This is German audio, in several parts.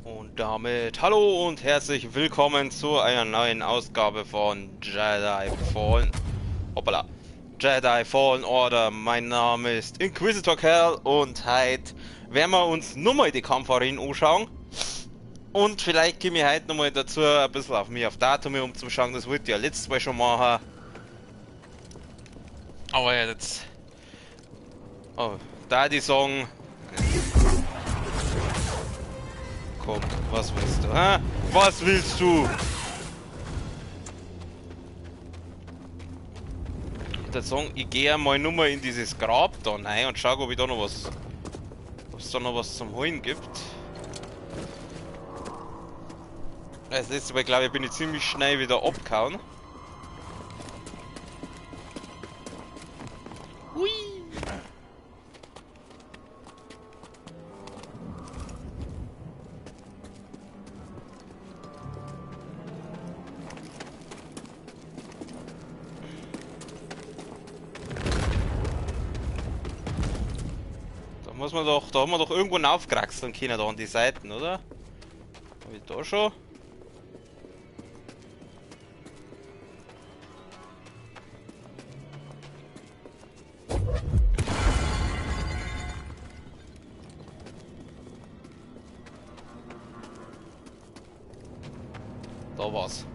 Und damit hallo und herzlich willkommen zu einer neuen Ausgabe von Jedi Fallen. Hoppala. Jedi Fallen Order. Mein Name ist Inquisitor Cal und heute werden wir uns nochmal die Kampfarenen anschauen. Und vielleicht gehen wir heute nochmal dazu ein bisschen auf mich auf Datum umzuschauen. Das wollte ich ja letztes Mal schon machen. Aber ja, jetzt. Oh, da die sagen. Komm, was willst du? Hä? Was willst du? Ich würde sagen, ich gehe einmal nur mal in dieses Grab da rein und schau, ob ich da noch was. Ob es da noch was zum Holen gibt. Das letzte Mal, glaube ich, bin ich ziemlich schnell wieder abgehauen. Hui! Muss man doch, da haben wir doch irgendwo aufkraxeln können, da an die Seiten, oder? Hab ich da schon? Da war's.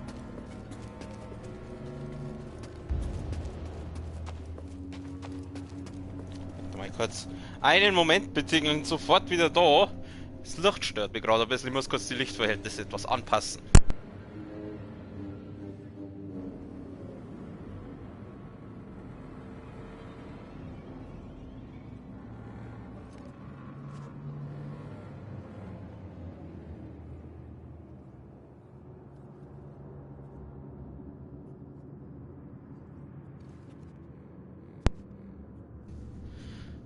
Mal kurz. Einen Moment bitte, ich bin sofort wieder da. Das Licht stört mich gerade ein bisschen, ich muss kurz die Lichtverhältnisse etwas anpassen.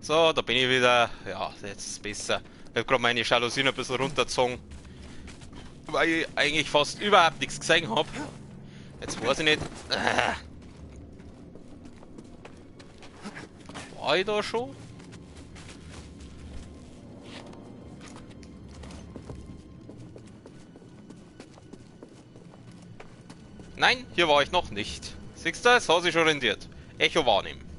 So, da bin ich wieder. Ja, jetzt ist es besser. Ich habe gerade meine Jalousien ein bisschen runtergezogen. Weil ich eigentlich fast überhaupt nichts gesehen habe. Jetzt weiß ich nicht. War ich da schon? Nein, hier war ich noch nicht. Siehst du, das hat sich schon rendiert. Echo wahrnehmen.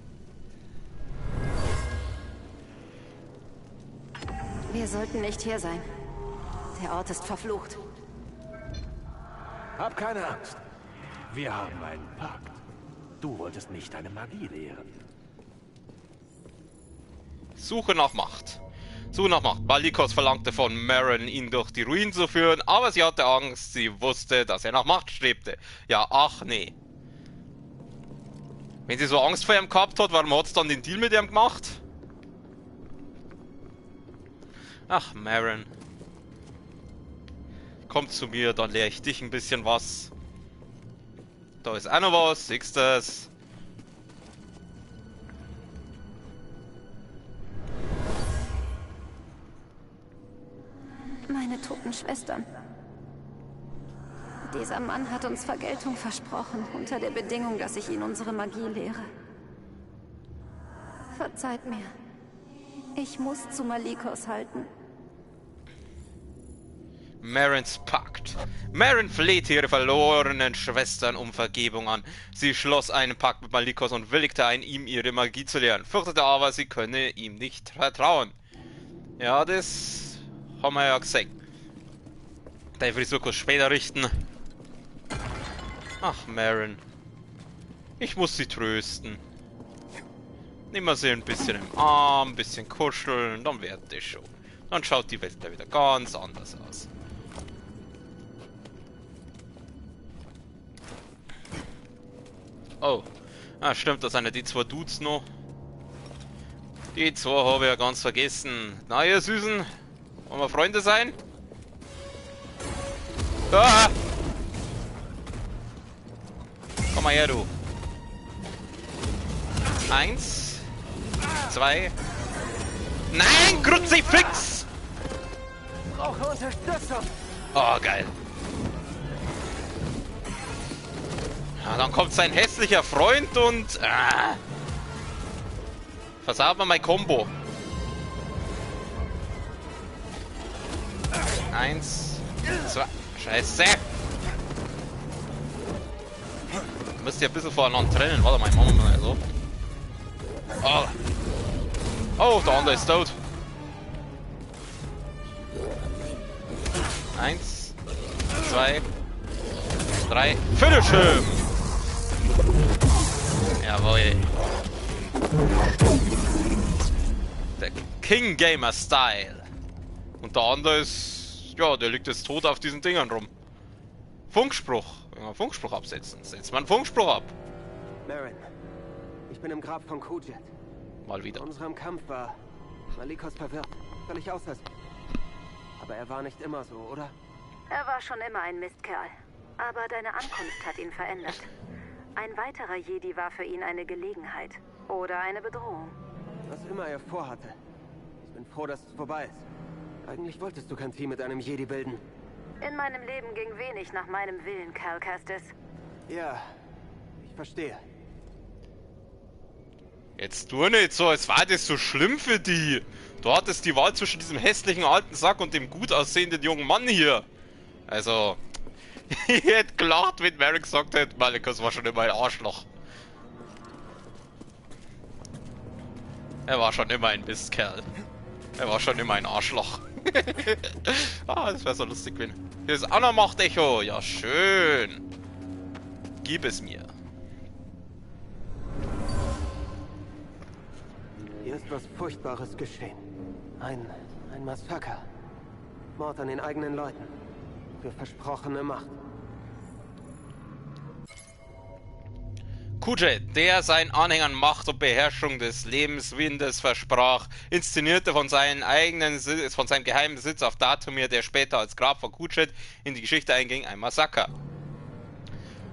Wir sollten nicht hier sein. Der Ort ist verflucht. Hab keine Angst. Wir haben einen Pakt. Du wolltest mich deine Magie lehren. Suche nach Macht. Suche nach Macht. Malikos verlangte von Merrin, ihn durch die Ruinen zu führen, aber sie hatte Angst. Sie wusste, dass er nach Macht strebte. Ja, ach nee. Wenn sie so Angst vor ihm gehabt hat, warum hat sie dann den Deal mit ihm gemacht? Ach, Merrin. Komm zu mir, dann lehre ich dich ein bisschen was. Da ist auch noch was, siehst du das? Meine toten Schwestern. Dieser Mann hat uns Vergeltung versprochen, unter der Bedingung, dass ich ihn unsere Magie lehre. Verzeiht mir. Ich muss zu Malikos halten. Merrins Pakt. Merrin flehte ihre verlorenen Schwestern um Vergebung an. Sie schloss einen Pakt mit Malikos und willigte ein, ihm ihre Magie zu lehren, fürchtete aber, sie könne ihm nicht vertrauen. Ja, das haben wir ja gesehen. Der Frisur kurz später richten. Ach, Merrin. Ich muss sie trösten. Nehmen wir sie ein bisschen im Arm, ein bisschen kuscheln, dann wird das schon. Dann schaut die Welt da wieder ganz anders aus. Oh. Ah, stimmt, das sind ja die zwei Dudes noch. Die zwei habe ich ja ganz vergessen. Na, ihr Süßen. Wollen wir Freunde sein? Ah! Komm mal her, du. 1, 2. Nein, Kruzifix! Brauche Unterstützung! Oh, geil. Ja, dann kommt sein hässlicher Freund und... versaut mir mein Combo. 1, So, scheiße. Müsst ihr ein bisschen voneinander trennen. Warte mal, machen wir mal so. Oh. Oh, der andere ist tot. 1, 2, 3, Finish him! Jawohl. Der King Gamer Style. Und der andere ist, ja, der liegt jetzt tot auf diesen Dingern rum. Funkspruch. Wenn wir Funkspruch absetzen, setzt man Funkspruch ab. Merrin, ich bin im Grab von Kujet. Mal wieder. In unserem Kampf war Malikos verwirrt. Völlig außer sich. Aber er war nicht immer so, oder? Er war schon immer ein Mistkerl. Aber deine Ankunft hat ihn verändert. Ein weiterer Jedi war für ihn eine Gelegenheit. Oder eine Bedrohung. Was immer er vorhatte. Ich bin froh, dass es vorbei ist. Eigentlich wolltest du kein Team mit einem Jedi bilden. In meinem Leben ging wenig nach meinem Willen, Cal Kestis. Ja, ich verstehe. Jetzt tu nicht so, als war das so schlimm für die. Du hattest die Wahl zwischen diesem hässlichen alten Sack und dem gut aussehenden jungen Mann hier. Also, ich hätte gelacht, wenn Merrick gesagt hätte, Malikos war schon immer ein Arschloch. Er war schon immer ein Mistkerl. Er war schon immer ein Arschloch. Ah, das wäre so lustig, wenn... Hier ist Anna macht Echo. Ja, schön. Gib es mir. Hier ist was Furchtbares geschehen. Ein Massaker. Mord an den eigenen Leuten. Für versprochene Macht. Kujet, der seinen Anhängern Macht und Beherrschung des Lebenswindes versprach, inszenierte von seinem geheimen Sitz auf Dathomir, der später als Grab von Kujet in die Geschichte einging, ein Massaker.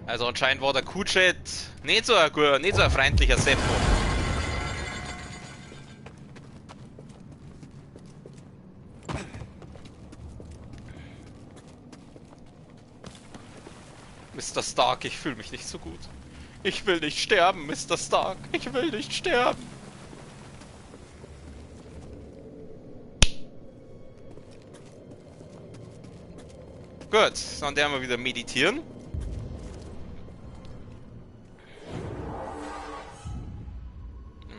Also anscheinend war der Kujet nicht so ein freundlicher Seppo. Mr. Stark, ich fühle mich nicht so gut. Ich will nicht sterben, Mr. Stark. Ich will nicht sterben. Gut, dann werden wir wieder meditieren.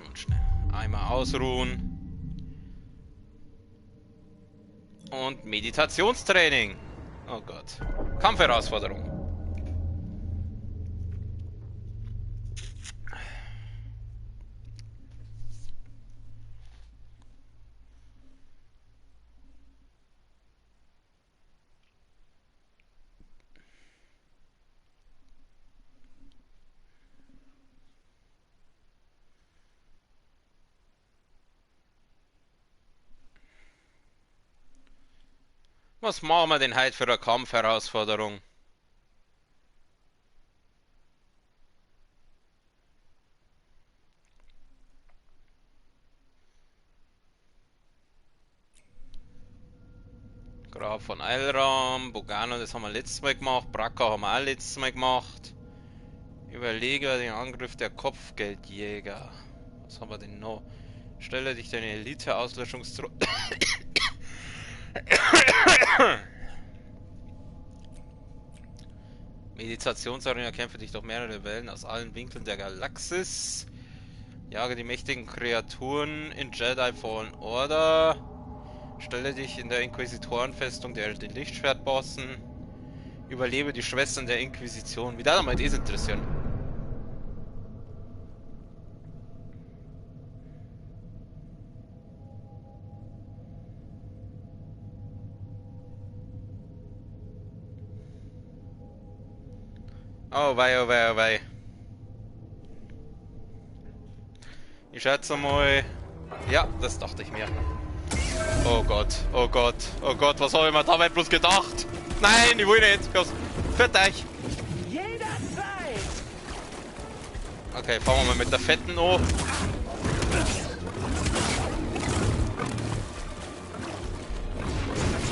Und schnell einmal ausruhen. Und Meditationstraining. Oh Gott. Kampfherausforderung. Was machen wir denn heute für eine Kampfherausforderung? Grab von Eilram, Bogano, das haben wir letztes Mal gemacht, Bracker haben wir auch letztes Mal gemacht. Überlege den Angriff der Kopfgeldjäger. Was haben wir denn noch? Stelle dich deine Elite-Auslöschungstruppe. Meditationsarena, kämpfe dich durch mehrere Wellen aus allen Winkeln der Galaxis. Jage die mächtigen Kreaturen in Jedi Fallen Order. Stelle dich in der Inquisitorenfestung den Lichtschwertbossen. Überlebe die Schwestern der Inquisition. Wie da mal das interessieren. Oh wei, oh wei, oh wei. Ich schätze mal... Ja, das dachte ich mir. Oh Gott, oh Gott, oh Gott, was habe ich mir dabei bloß gedacht? Nein, ich will nicht. Fett euch. Okay, fangen wir mal mit der Fetten an.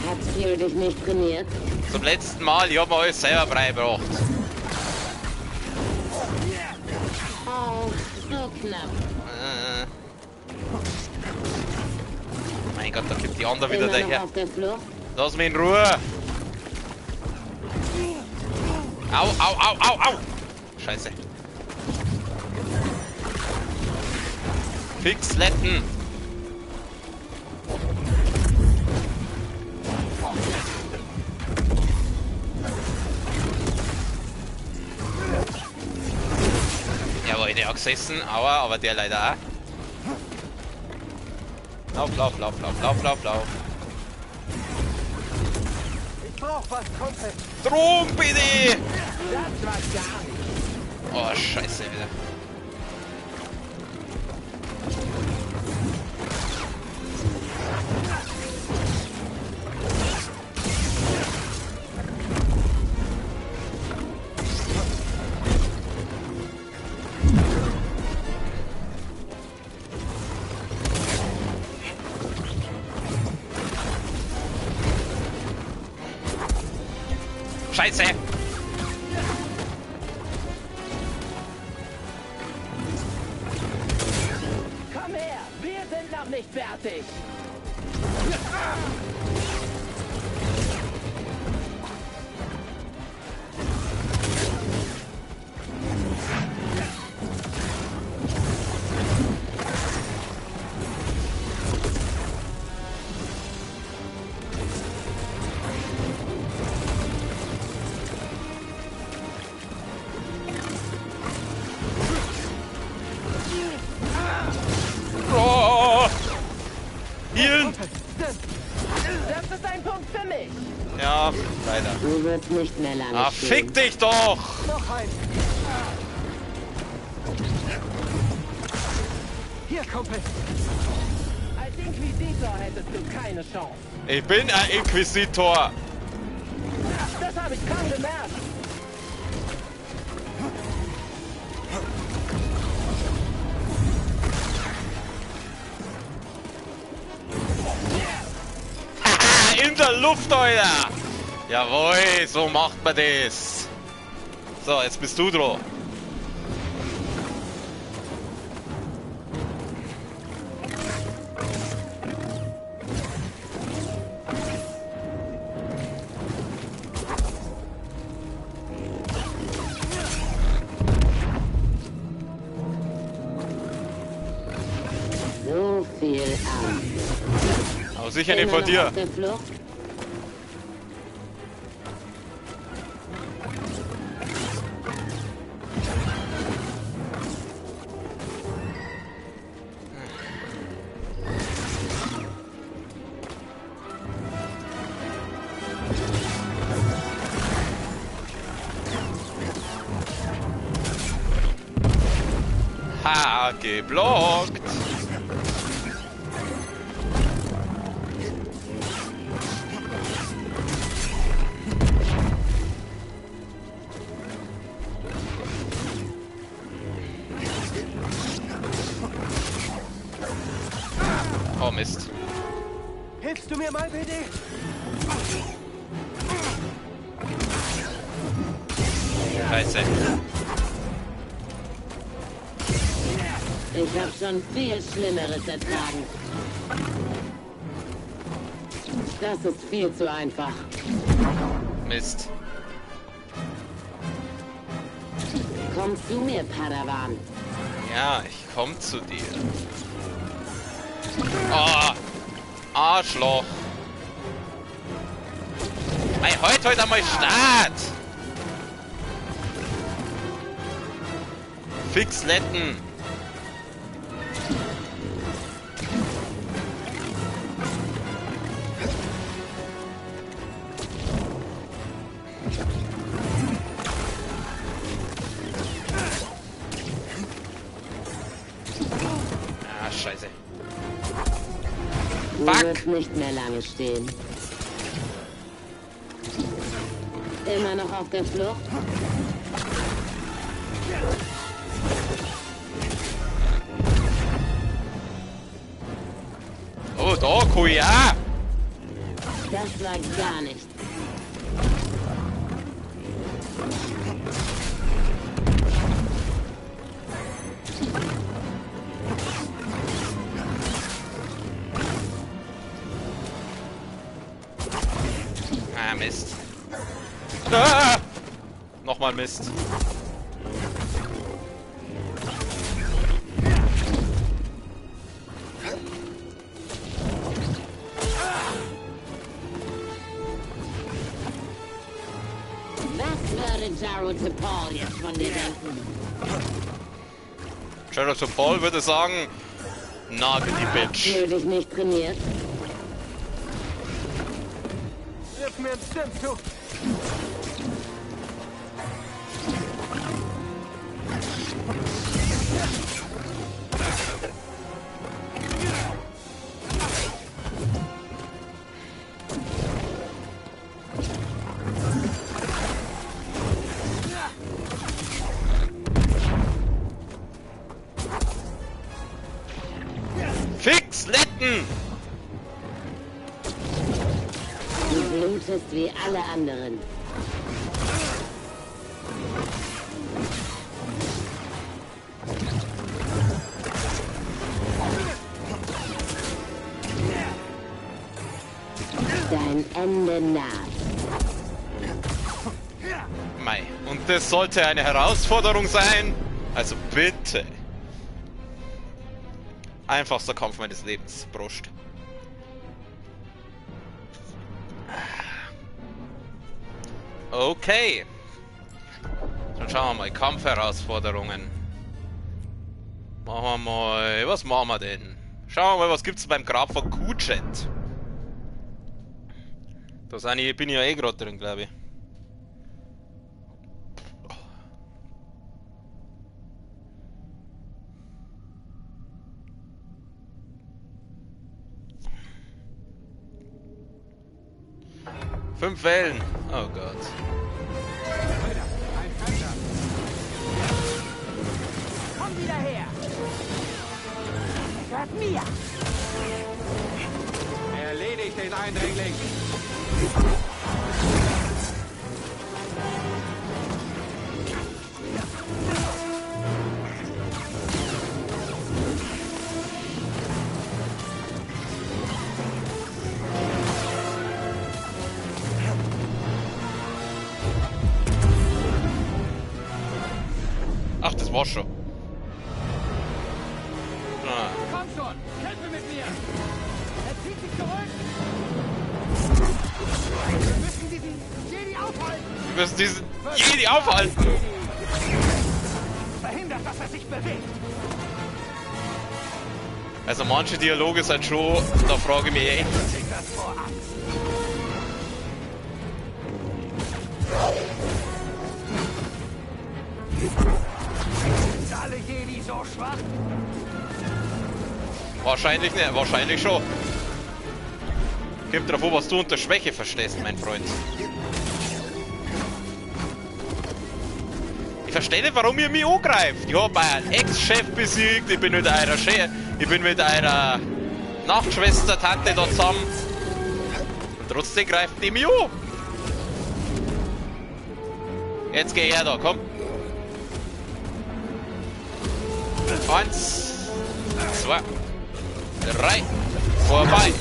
Hat Skill dich nicht trainiert? Zum letzten Mal, ich habe mir alles selber beigebracht. Oh, so knapp. Mein Gott, da kommt die andere wieder Immer noch daher. auf der Flucht? Lass mich in Ruhe. Au, au, au, au, au! Scheiße. Fixletten! Jawohl, der auch gesessen. Aua, aber der leider auch. Lauf, lauf, lauf, lauf, lauf, lauf, lauf. Ich brauch was, Kumpel. Strom, bitte! Das war gar nicht. Oh, scheiße, Alter. Scheiße! Komm her, wir sind noch nicht fertig. Oh! Healen! Das ist ein Punkt für mich. Ja, leider. Du wirst nicht mehr lange Ah, stehen. fick dich doch! Noch ein. Hier, Kumpel. Als Inquisitor hättest du keine Chance. Ich bin ein Inquisitor! Das habe ich kaum gemerkt. Haha, in der Luft, Alter! Jawohl, so macht man das! So, jetzt bist du dran. So viel Angst. Aber sicher nicht Immer von noch dir. auf der Flucht? Ha, geblockt! Oh Mist. Hilfst du mir mal, BD? Scheiße. Ich habe schon viel Schlimmeres ertragen. Das ist viel zu einfach. Mist. Komm zu mir, Padawan. Ja, ich komm zu dir. Oh, Arschloch. Hey, heute einmal Start. Fixletten. Ah, scheiße. Du Fuck. wirst nicht mehr lange stehen. Immer noch auf der Flucht? Oh, da, Kuya. Das war gar nicht. Ah, Mist. Ah! Nochmal Mist. Was würde Jaro zu Paul jetzt von dir denken? Gerald zu Paul würde sagen, nagel die Bitch. Fühl dich nicht trainiert? Wirf mir ins Stimmzug. Fix, lecken! Du blutest wie alle anderen. Dein Ende naht. Mei. Und das sollte eine Herausforderung sein? Also bitte. Einfachster Kampf meines Lebens. Brust. Okay. Dann schauen wir mal. Kampfherausforderungen. Machen wir mal... Was machen wir denn? Schauen wir mal, was gibt's beim Grab von Kuchet? Da bin ich ja eh gerade drin, glaube ich. Fünf Wellen. Oh Gott. Komm wieder her! Gehört mir! Erledigt den Eindringling. Ach, das war's schon. Ah. Komm schon! Kämpfe mit mir! Er zieht sich zurück! Wir müssen diesen Jedi aufhalten! Wir müssen diesen Jedi aufhalten! Verhindert, dass er sich bewegt! Also manche Dialoge sind schon, da frage ich mich echt. Sich das vor Angst! Sind alle Jedi so schwach? Wahrscheinlich nicht, wahrscheinlich schon. Kommt drauf an, was du unter Schwäche verstehst, mein Freund. Ich verstehe nicht, warum ihr mich angreift. Ich hab einen Ex-Chef besiegt, ich bin mit einer Nachtschwester-Tante da zusammen. Und trotzdem greift die mich an. Jetzt geh her da, komm. 1, 2, 3, vorbei.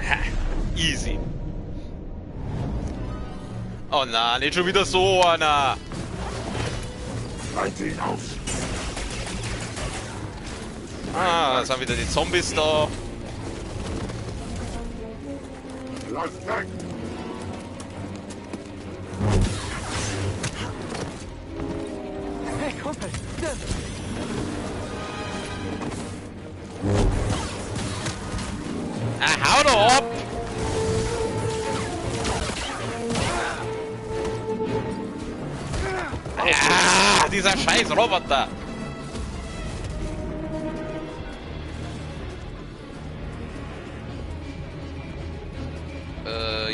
Ha, easy. Oh nein, nicht schon wieder so einer. Halte ihn auf. Ah, da sind wieder die Zombies da. Läuft weg. Hey, Kumpel! Stimmt! Ah, hau doch ab! Ah, dieser scheiß Roboter!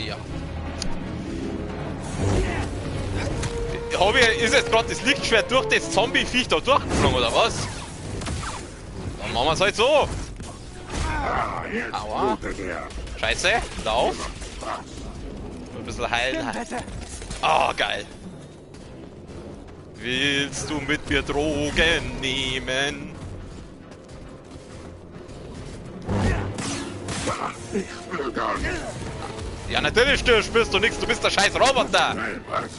Ja. Ist jetzt gerade das Lichtschwert durch das Zombie-Viech da durchgeflogen, oder was? Dann machen wir es halt so. Aua. Scheiße, lauf. Ein bisschen heilen. Oh, geil. Willst du mit mir Drogen nehmen? Ich will gar nicht. Ja, natürlich du spürst du nichts, du bist der scheiß Roboter. Nein, was?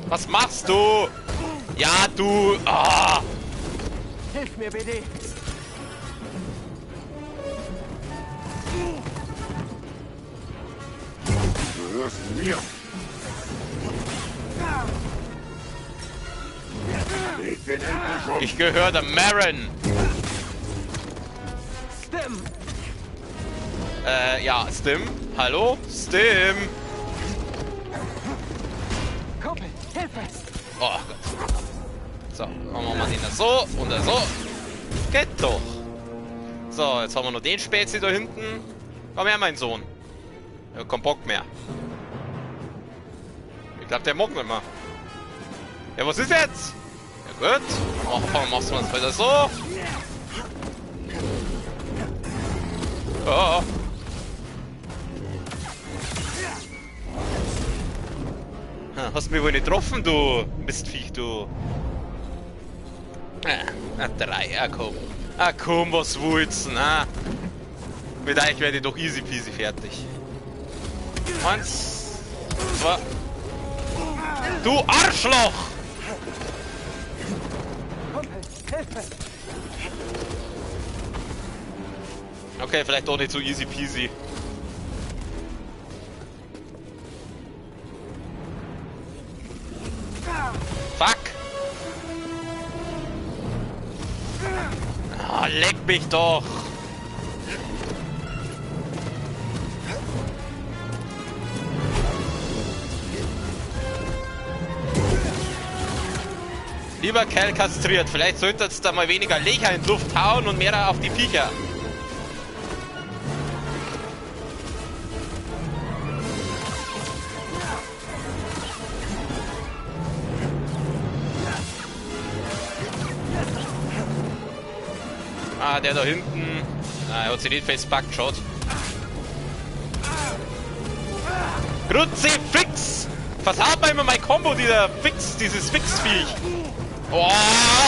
Was machst du? Ja, du. Ah. Hilf mir, BD. Du hörst mir. Ich bin endlich um. Ich gehöre der Marin. Stim. Ja, Stim. Hallo? Stim. Kumpel, Hilfe. Oh Gott. So, machen wir mal den da so und da so. Geht doch. So, jetzt haben wir noch den Spezi da hinten. Komm her, mein Sohn. Ja, kein Bock mehr. Ich glaube, der mag nicht mehr. Ja, was ist jetzt? Ja, gut. Machst du es wieder so. Oh. Hast mich wohl nicht getroffen, du Mistviech, du. Drei, komm. Komm, was willst du, na? Mit euch werde ich doch easy peasy fertig. 1, 2. Du Arschloch! Kumpel, Hilfe. Okay, vielleicht doch nicht so easy peasy. Fuck! Ah, leck mich doch! Lieber Kerl kastriert, vielleicht solltest du da mal weniger Löcher in die Luft hauen und mehr auf die Viecher. Ah, der da hinten. Ah, er hat sich nicht festpackt, geschaut. Kruzifix! Versaut mir immer mein Combo, dieses Fix-Viech. Oh,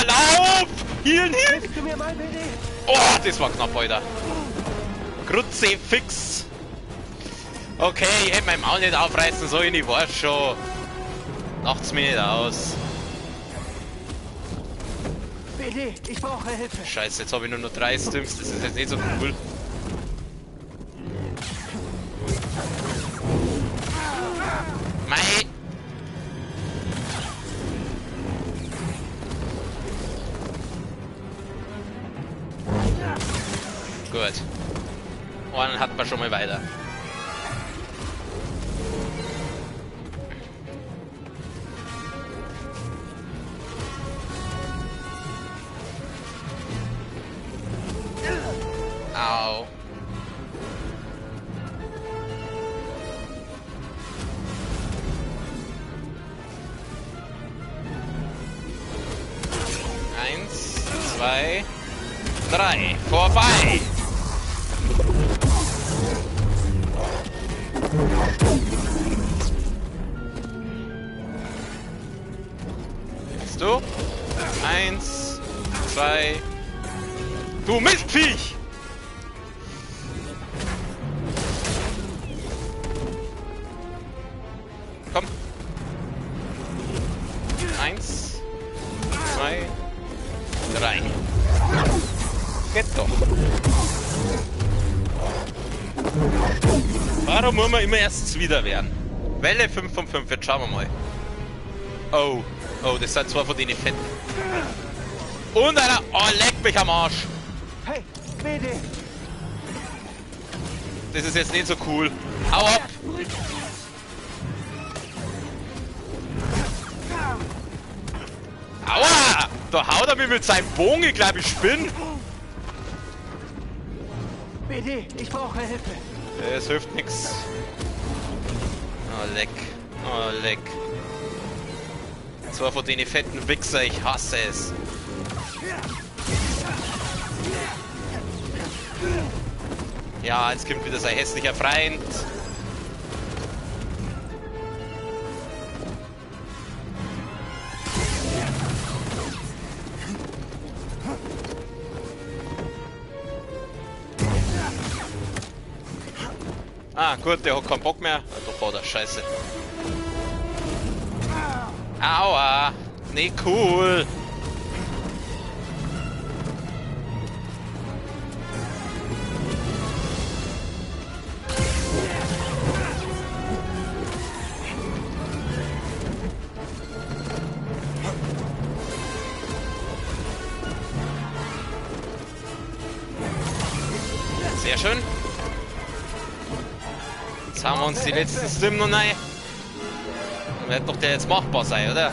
lauf! Healen, healen! Hilfst du mir mal, BD? Oh, das war knapp, Alter. Kruzifix! Okay, ich hätte meinen Maul nicht aufreißen sollen, ich weiß schon. Macht's mir nicht aus. BD, ich brauche Hilfe. Scheiße, jetzt habe ich nur noch 3 Stims, das ist jetzt nicht so cool. Mei! Gut. Und dann hat man schon mal weiter. Au. Eins, 2, 3. Vorbei! Jetzt du? 1, 2. Du Mistviech! Komm. 1, 2, 3. Geht doch. Warum muss man immer erst wieder werden? Welle 5 von 5, jetzt schauen wir mal. Oh, oh, das sind 2 von denen Fetten. Und einer, oh, leck mich am Arsch. Hey, BD. Das ist jetzt nicht so cool. Hau ab. Aua! Da haut er mir mit seinem Bogen, ich glaube ich spinne. BD, ich brauche Hilfe. Es hilft nix. Oh leck. Oh leck. 2 von denen fetten Wichser, ich hasse es. Ja, jetzt kommt wieder sein hässlicher Freund. Ah, gut, der hat keinen Bock mehr. Doch, war das scheiße. Aua! Nee, cool! Sehr schön. Jetzt haben wir uns die letzten Stimmen noch rein. Wird doch der jetzt machbar sein, oder?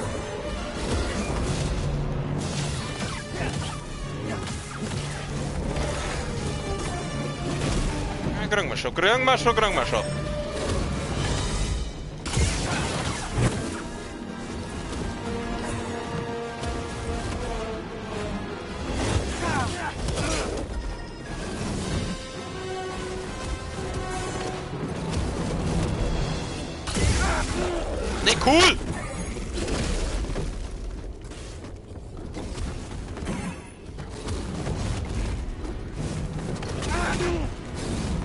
Ja, kriegen wir schon, kriegen wir schon, kriegen wir schon. Nee, cool!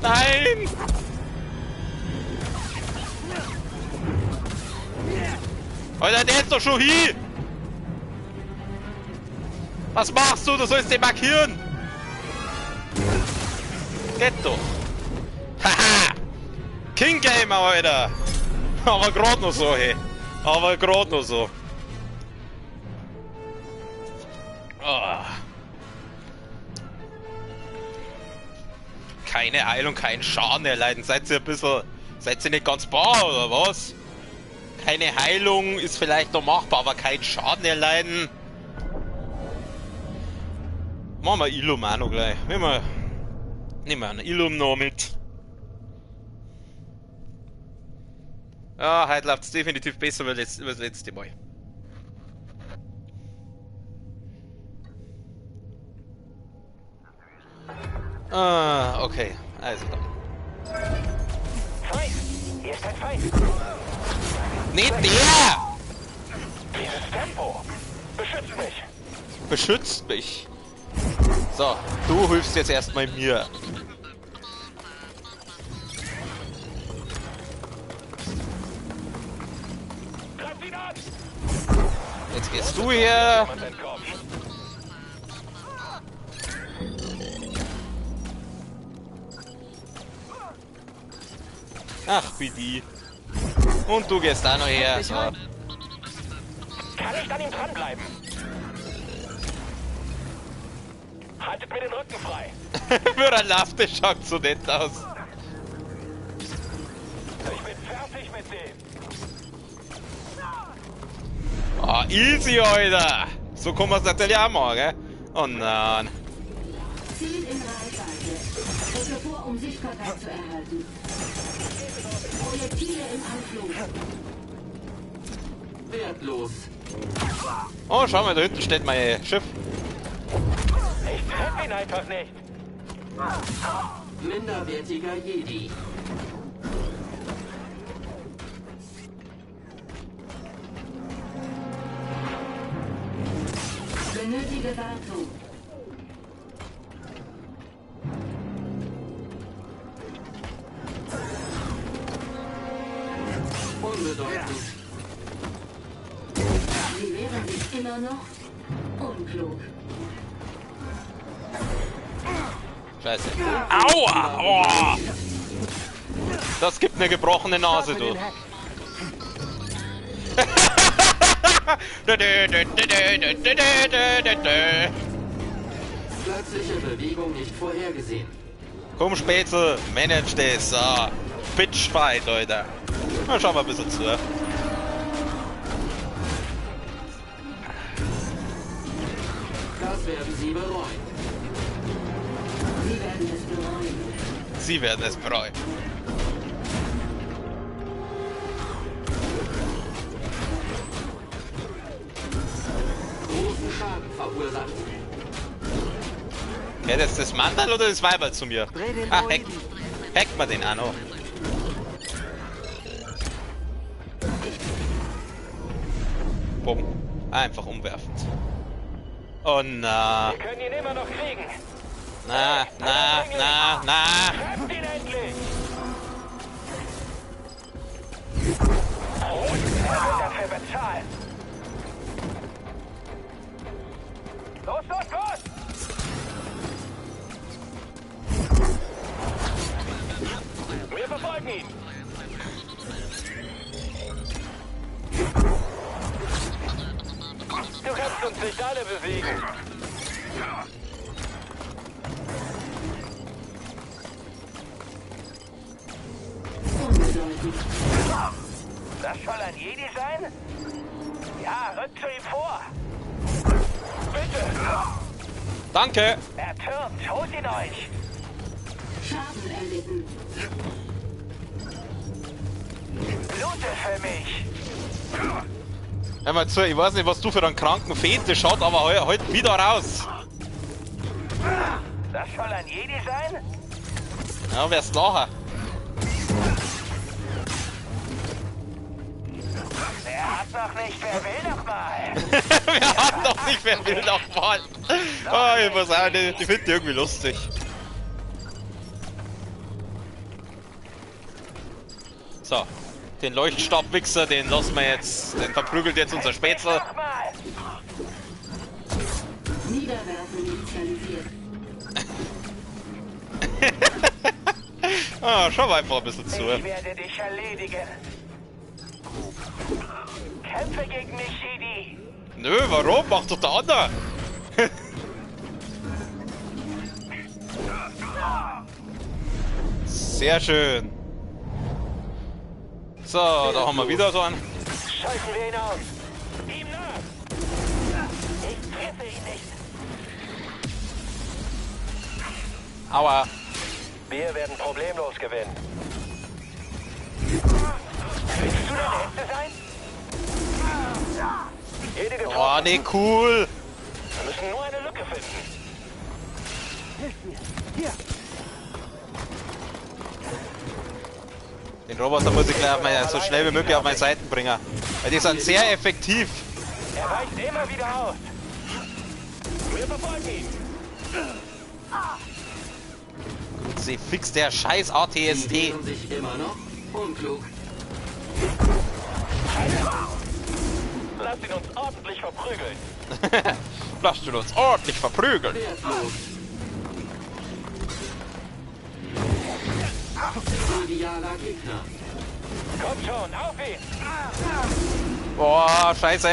Nein! Alter, der ist doch schon hier! Was machst du? Du sollst den markieren! Geht doch! Haha! King Gamer, Alter! Aber gerade noch so, hey. Aber gerade noch so. Oh. Keine Heilung, kein Schaden erleiden. Seid ihr ein bisschen... Seid ihr nicht ganz bar, oder was? Keine Heilung ist vielleicht noch machbar, aber kein Schaden erleiden. Machen wir Illum auch noch gleich. Nehmen wir einen Illum noch mit. Ja, heute läuft es definitiv besser als das letzte Mal. Ah, okay. Also dann. Feind! Hier ist ein Feind! Nicht der! Dieses Tempo! Beschützt mich! Beschützt mich. So, du hilfst jetzt erstmal mir. Jetzt gehst du hier. Ach, wie die. Und du gehst da noch her. So. Kann ich an ihm dranbleiben? Haltet mir den Rücken frei! Für ein Lafte schaut so nett aus. Ich bin fertig mit dem! Oh, easy, Alter! So kann man es natürlich auch machen, gell? Oh nein. Ziel in Reichweite. Drücke vor, um Sichtbarkeit zu erhalten. Projektile im Anflug. Wertlos. Oh, schau mal, da hinten steht mein Schiff. Ich treffe ihn einfach nicht! Minderwertiger Jedi. Benötige Wartung. Unbedeutend. Sie wehren sich immer noch unklug. Scheiße. Aua! Oh. Das gibt eine gebrochene Nase, du. Plötzliche Bewegung nicht vorhergesehen. Komm, Spätzle, manage das. So. Bitchfight, Leute. Na, schauen wir ein bisschen zu. Das werden Sie bereuen. Sie werden es bereuen. Sie werden es bereuen. Großen Schaden verursacht. Geht jetzt das Mandal oder das Weiber zu mir? Ah, hackt man den auch noch. Bumm. Einfach umwerfend. Oh na. Wir können ihn immer noch kriegen! Na. Trefft ihn endlich! dafür bezahlen. Los, los, los! Wir verfolgen ihn. Du kannst uns nicht alle besiegen. Unbedeutend. Das soll ein Jedi sein? Ja, rückt zu ihm vor. Bitte. Danke! Er türmt, holt ihn euch. Schaden erlitten. Blute für mich. Hör mal zu, ich weiß nicht, was du für einen kranken Fetisch hast, aber heute wieder raus! Das soll ein Jedi sein? Ja, wer's nachher. Wer hat noch nicht, wer will noch mal? Wir haben doch nicht, wer will noch mal. Oh, ich muss sagen, ich finde die irgendwie lustig. So, den Leuchtstabwichser, den lassen wir jetzt, den verprügelt jetzt unser Spätzle. Noch mal. Niederwerfen initialisiert. Ah, schau mal einfach ein bisschen zu. Ich werde dich erledigen. Kämpfe gegen mich, Jedi. Nö, warum? Mach doch der andere. Sehr schön. So, da haben wir wieder so einen. Scheißen wir ihn aus. Ihm nach. Ich treffe ihn nicht. Aua. Wir werden problemlos gewinnen. Willst du der Letzte sein? Jede Oh, getroffen. nee, cool. Wir müssen nur eine Lücke finden. Den Roboter muss ich gleich so schnell wie möglich auf meine Seiten bringen. Weil die sind sehr effektiv. Er weicht immer wieder aus. Wir verfolgen ihn. Sie fix der scheiß ATST. sich immer noch? Unklug. Lasst ihn uns ordentlich verprügeln. Lasst du uns ordentlich verprügeln. Wertlos. Idealer Gegner. Kommt schon, auf ihn. Boah, scheiße.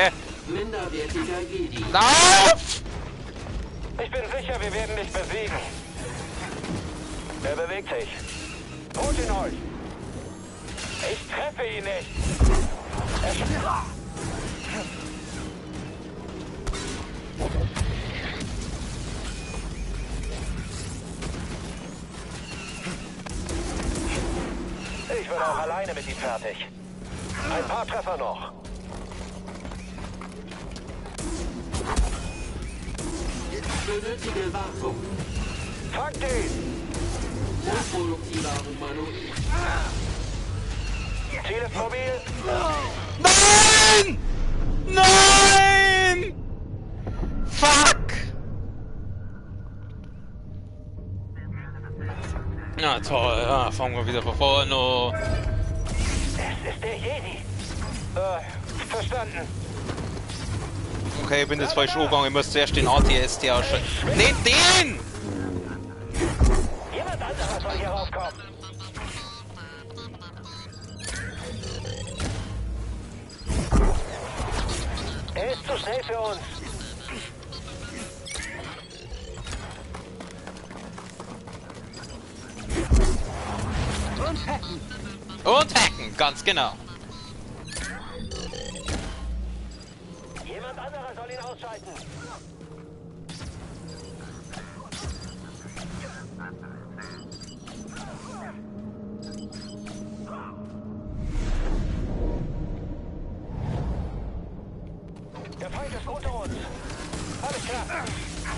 Minderwertiger Jedi. Lauf! Ich bin sicher, wir werden dich besiegen. Er bewegt sich. Holt ihn euch. Ich treffe ihn nicht. Ich bin auch alleine mit ihm fertig. Ein paar Treffer noch. Benötige Wartung. Fangt ihn! Unproduktiver Humanoid. Ziel ist mobil. Nein! Nein! Fuck! Na toll, ja, fangen wir wieder von vorne an. Es ist der Jedi. Verstanden. Okay, ich bin jetzt falsch umgegangen, ich muss zuerst den ATST ausschalten. Nee, den! Jemand anderer soll hier raufkommen. Er ist zu schnell für uns. Und hacken, ganz genau. Jemand anderer soll ihn ausschalten. Der Feind ist unter uns. Alles klar.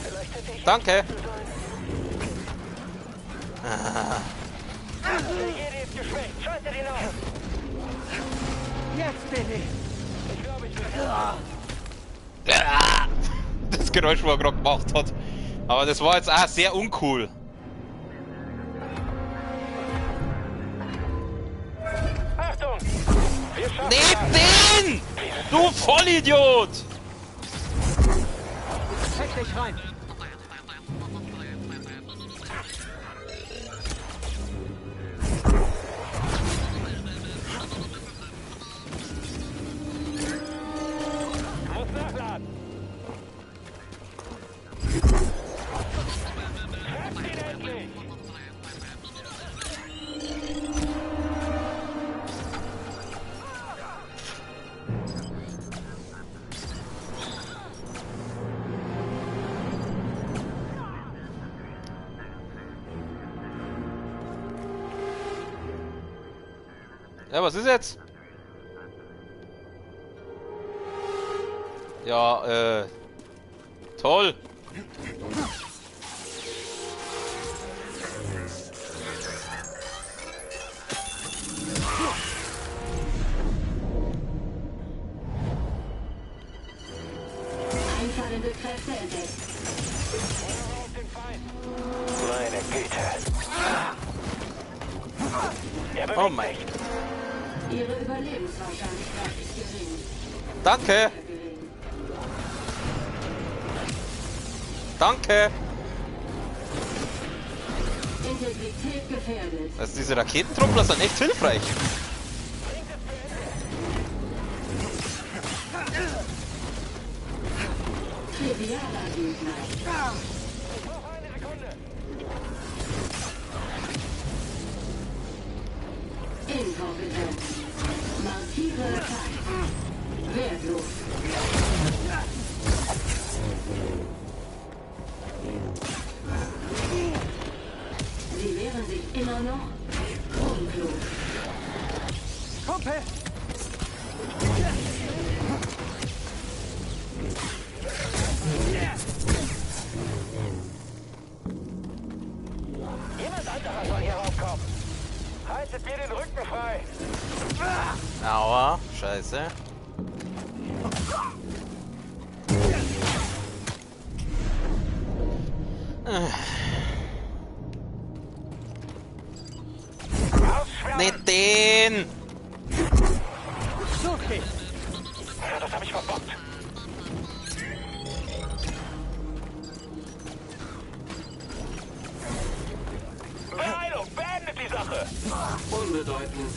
Vielleicht hätte ich... Danke. Der Jedi ist geschwächt. Schaltet ihn auf. Jetzt bin ich. Ich glaube, ich bin... Das Geräusch, wo er gerade gemacht hat. Aber das war jetzt auch sehr uncool. Achtung! Wir schaffen Nee, das. den! Nein! Du Vollidiot! Steck dich rein! Muss nachladen. Trefft ihn endlich! Ja, was ist jetzt? Ja, toll. Einfallende Kräfte entdeckt. Auf den Feind! Meine Güte! Er bewegt Oh mein. sich. Ihre Überlebenswahrscheinlichkeit ist gering. Danke. Sehr gering. Danke. Integrität gefährdet. Also diese Raketentruppler sind echt hilfreich. Trivialer Gegner. Noch eine Sekunde! Inkompetent. Markiere Feind. Wertlos. Sie wehren sich immer noch unklug. Kumpel! Jemand anderer soll hier raufkommen. Haltet mir den Rücken frei. Aua, scheiße. Ausschwärmen! Nicht den! Such dich! Ja, das habe ich verbockt. Beeilung! Beendet die Sache! Unbedeutend.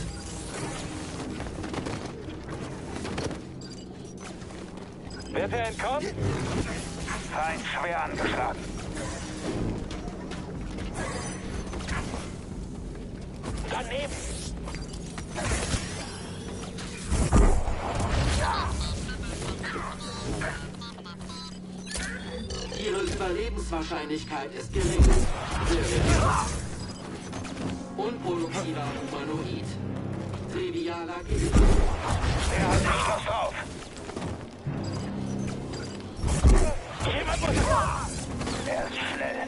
Wird er entkommen? Feind schwer angeschlagen. Daneben! Ihre Überlebenswahrscheinlichkeit ist gering. Sehr gering. Unproduktiver Humanoid. Trivialer Gegner. Er hat nicht was drauf. Jemand muss... Er ist schnell.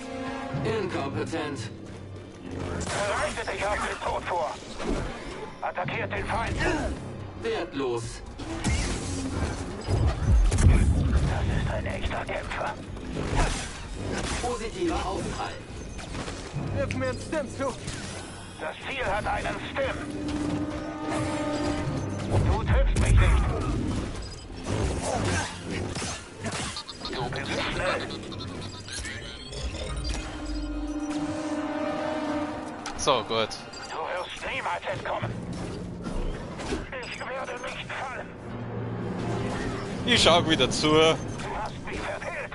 Inkompetent. Bereitet sich auf den Tod vor. Attackiert den Feind. Wertlos. Das ist ein echter Kämpfer. Positiver Aufprall. Wirf mir einen Stim zu! Das Ziel hat einen Stim. Du triffst mich nicht. Du bist schnell. So, gut. Du wirst niemals entkommen. Ich werde nicht fallen. Ich schau wieder zu. Du hast mich verfehlt.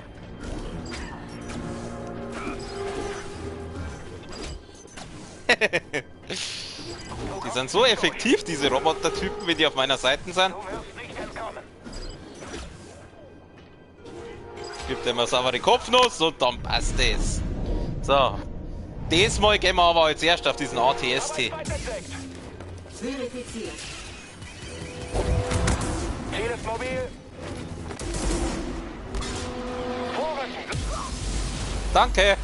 Die sind so effektiv, diese Robotertypen, wenn die auf meiner Seite sind. Du wirst nicht entkommen. Gibt immer saubere Kopfnuss und dann passt es. So. Diesmal gehen wir aber als erst auf diesen ATST. Feind entdeckt. Verifiziert. Ziel ist mobil. Vorrücken. Danke.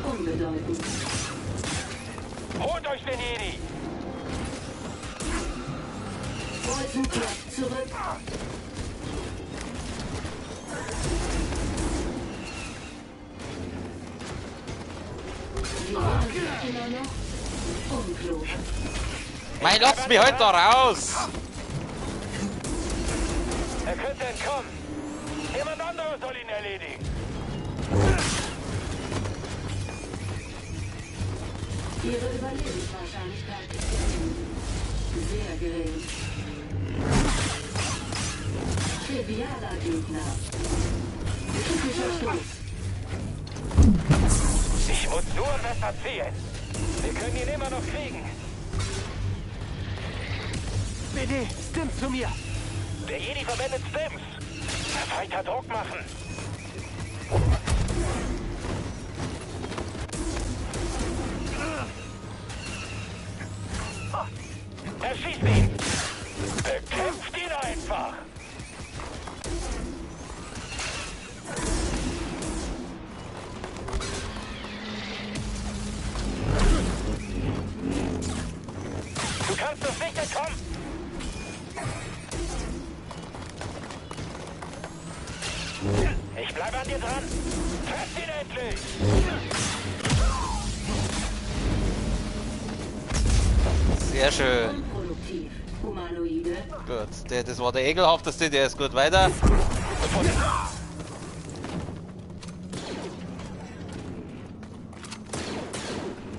Unbedeutend. Holt euch den Jedi. Bolzen kehrt zurück. Immer noch unklug. Mein, lasst mich halt da raus! Er könnte entkommen. Jemand anderes soll ihn erledigen. Ihre Überlebenswahrscheinlichkeit ist gering. Sehr gering. Trivialer Gegner. Typischer Stoß. Ich muss nur besser zielen. Wir können ihn immer noch kriegen. BD, stimmt zu mir. Der Jedi verwendet Stims. Weiter Druck machen. Erschießt ihn. Bekämpft ihn einfach. Du kannst es nicht entkommen. Ich bleibe an dir dran. Trefft ihn endlich. Sehr schön. Unproduktiv. Humanoide. Gut, das war der ekelhafteste, der ist gut weiter.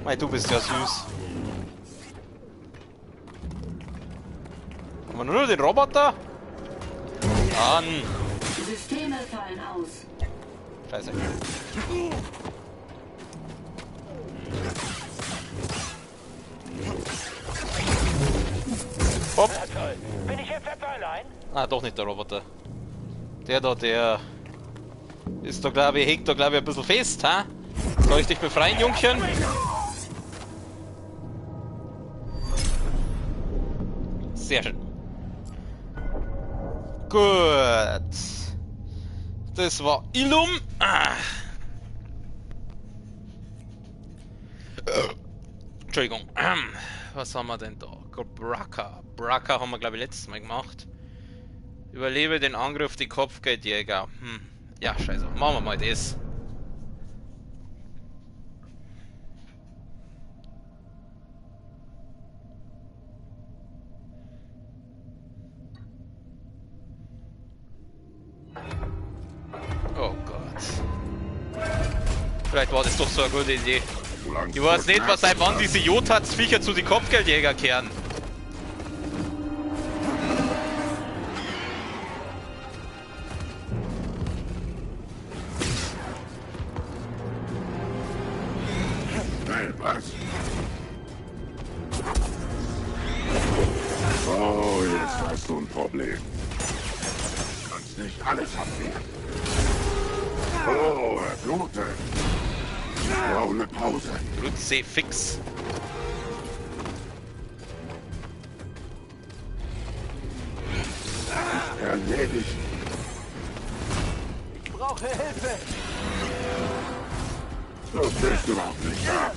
Mei, du bist ja süß. Haben wir nur den Roboter? Dann. Systeme fallen aus. Scheiße. Hopp. Na toll. Bin ich jetzt etwa allein? Ah, doch nicht der Roboter. Der da, der ist da, glaube ich, hängt da, glaube ich, ein bisschen fest, ha? Soll ich dich befreien, Jungchen? Sehr schön. Gut. Das war Illum. Entschuldigung. Was haben wir denn da? Bracca. Bracca haben wir, glaube ich, letztes Mal gemacht. Überlebe den Angriff, die Kopfgeldjäger. Ja, scheiße. Machen wir mal das. Oh Gott. Vielleicht war das doch so eine gute Idee. Ich weiß nicht, was seit wann diese Jotats-Viecher zu den Kopfgeldjäger kehren. Nein, was? Oh, jetzt hast du ein Problem. Du kannst nicht alles abwehren. Oh, er blutet. Ich brauche eine Pause. Blutsee fix. Erledigt. Ich brauche Hilfe. Du bist überhaupt nicht da.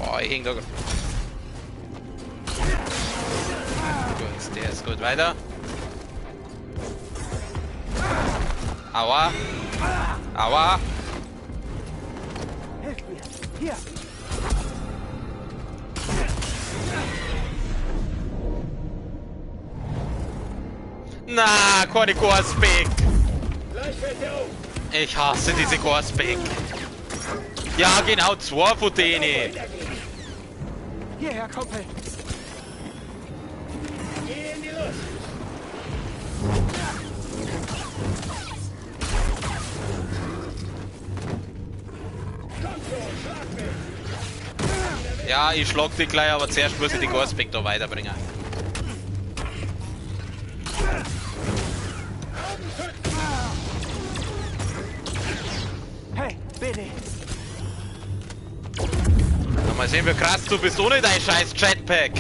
Oh, ich häng da. Gut, der ist gut weiter. Aua. Aua. Hilf mir. Hier. Na, keine Gorsbeck. Gleich fällt er um. Ich hasse diese Gorsbeck. Ja, genau, zwei von denen. Hierher, Kumpel. Geh in die Luft. Ja, ich schlag die gleich, aber zuerst muss ich die Gorsbeck da weiterbringen. Hey, BD. Na, mal sehen, wie krass du bist ohne dein scheiß Jetpack.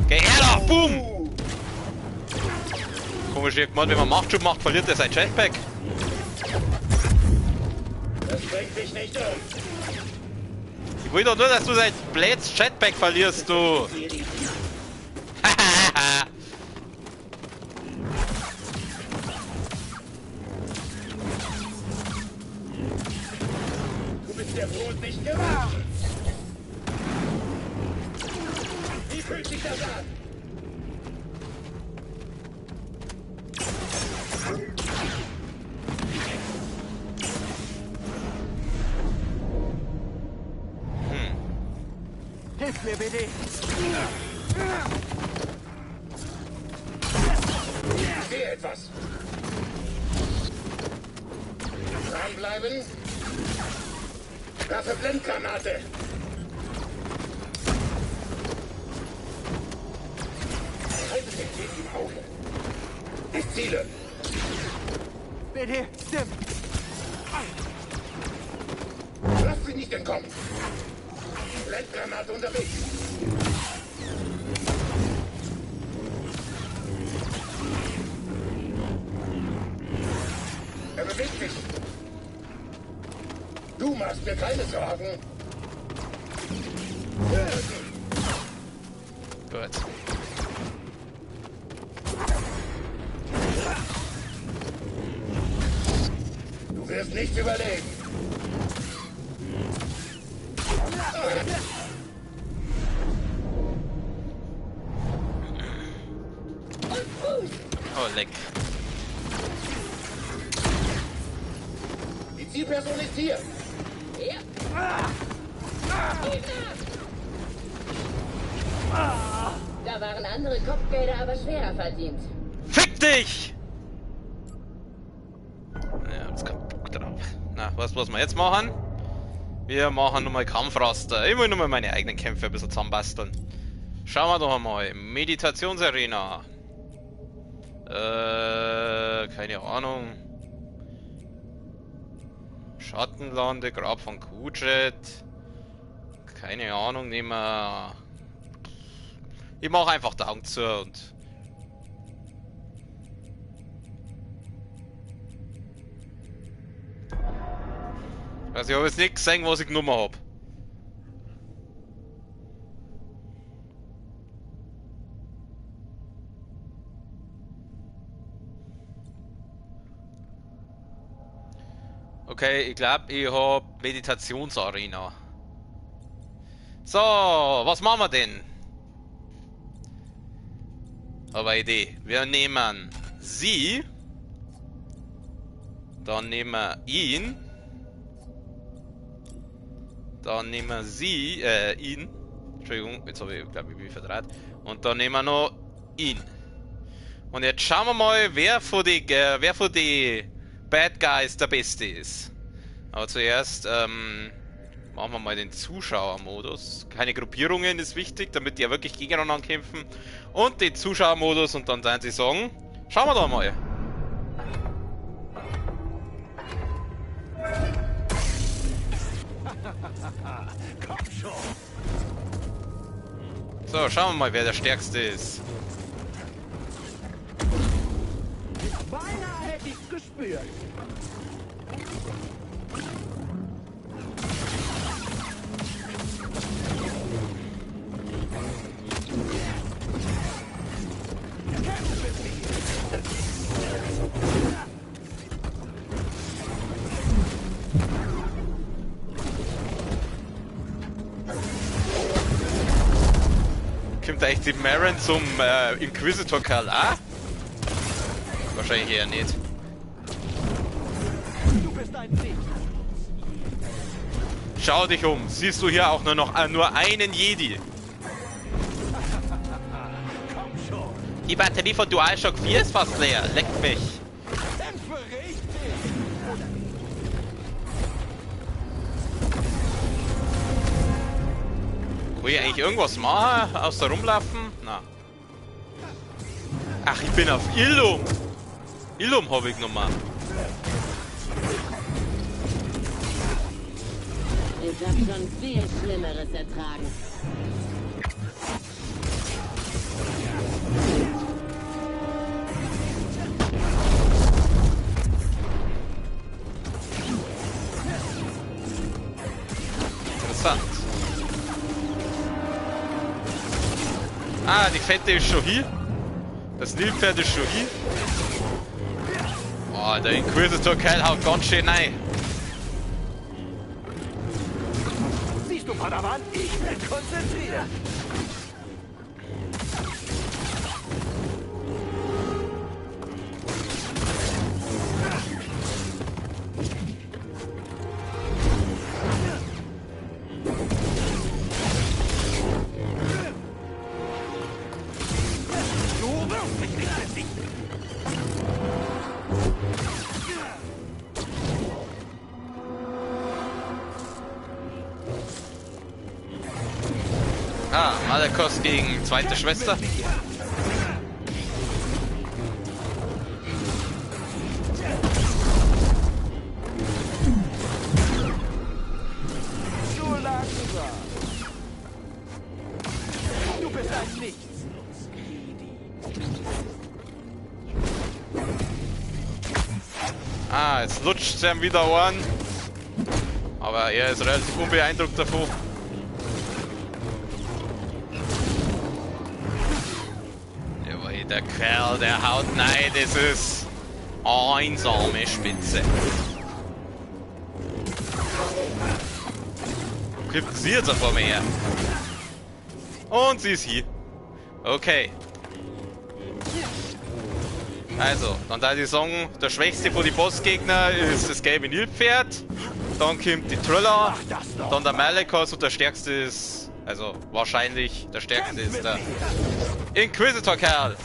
Geh her da, boom! Komisch, irgendwann, wenn man Machtschub macht, verliert er sein Jetpack. Das bringt dich nicht um. Ich will doch nur, dass du dein blödes Jetpack verlierst, du. der Brot nicht gemacht. Wie fühlt sich das an? Hilf mir, BD! Ich sehe etwas. Dranbleiben. Werfe Blendgranate. Halte den Weg im Auge. Ich ziele. BD, stimmt! Lass sie nicht entkommen. Blendgranate unterwegs. Er bewegt sich. Du machst mir keine Sorgen. Gut. Du wirst nicht überlegen. Oh, leck. Die Zielperson ist hier. Da waren andere Kopfgelder aber schwerer verdient. Fick dich! Ja, jetzt kein Bock drauf. Na, was wir jetzt machen? Wir machen nochmal Kampfraster. Ich will nochmal meine eigenen Kämpfe ein bisschen zusammenbasteln. Schauen wir doch einmal. Meditationsarena. Keine Ahnung. Schattenlande, Grab von Kujet. Keine Ahnung, nehmen wir. Ich mache einfach da Augen zu und. Also ich habe jetzt nicht gesehen, was ich genommen habe. Okay, ich glaube, ich habe Meditationsarena. So, was machen wir denn? Habe eine Idee. Wir nehmen sie. Dann nehmen wir ihn. Dann nehmen wir sie, ihn. Entschuldigung, jetzt habe ich, glaube ich, mich verdreht. Und dann nehmen wir noch ihn. Und jetzt schauen wir mal, wer von die Bad Guys der Beste ist. Aber zuerst machen wir mal den Zuschauermodus. Keine Gruppierungen ist wichtig, damit die ja wirklich gegeneinander kämpfen. Und den Zuschauermodus und dann werden sie sagen, schauen wir doch mal. Komm schon! So, schauen wir mal, wer der Stärkste ist. Beinahe hätte ich's gespürt. Kommt eigentlich die Marin zum Inquisitor Karl A? Wahrscheinlich eher nicht. Du bist ein Sieg. Schau dich um. Siehst du hier auch nur einen Jedi? Komm schon! Die Batterie von DualShock 4 ist fast leer. Leck mich. Kämpfe richtig! Will ich eigentlich irgendwas machen? Außer rumlaufen? Na. Ach, ich bin auf Illum. Illum habe ich nochmal. Ich hab schon viel Schlimmeres ertragen. Interessant. Ah, die Fette ist schon hier. Das Nilpferd ist schon hier. Oh, der Inquisitor Kerl haut ganz schön rein. Padawan, ich bin konzentriert. Du wirst mich nicht besiegen. Ah, Malicos gegen zweite Schwester. Du langsam. Du bist ein Nichtsnutz, Jedi. Ah, jetzt lutscht er wieder an. Aber er ist relativ unbeeindruckt davon. Der Kerl, der haut rein, das ist einsame Spitze. Gibt sie jetzt vor mir her. Und sie ist hier. Okay. Also, dann da ich sagen, der schwächste von den Bossgegner ist das gelbe Nilpferd. Dann kommt die Thriller, dann der Malicos und der stärkste ist, also wahrscheinlich der stärkste ist der Inquisitor-Kerl.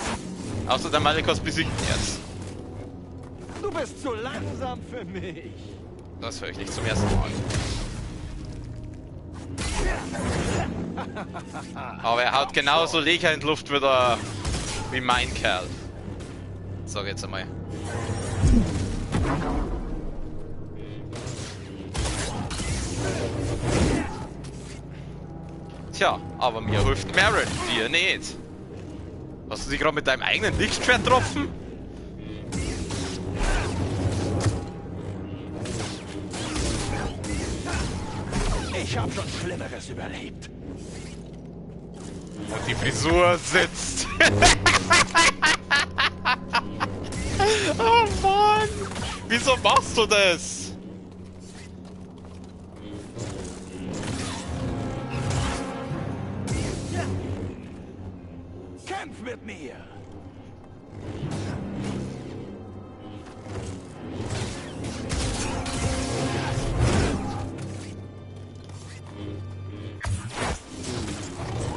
Außer der Malicos besiegt ihn jetzt. Du bist zu langsam für mich. Das höre ich nicht zum ersten Mal. Aber er haut genauso Löcher in die Luft wieder wie mein Kerl. Sag jetzt einmal. Tja, aber mir hilft Merrin, dir nicht. Hast du dich gerade mit deinem eigenen Lichtschwert getroffen? Ich hab schon Schlimmeres überlebt. Und die Frisur sitzt. Oh Mann! Wieso machst du das? Kämpf mit mir!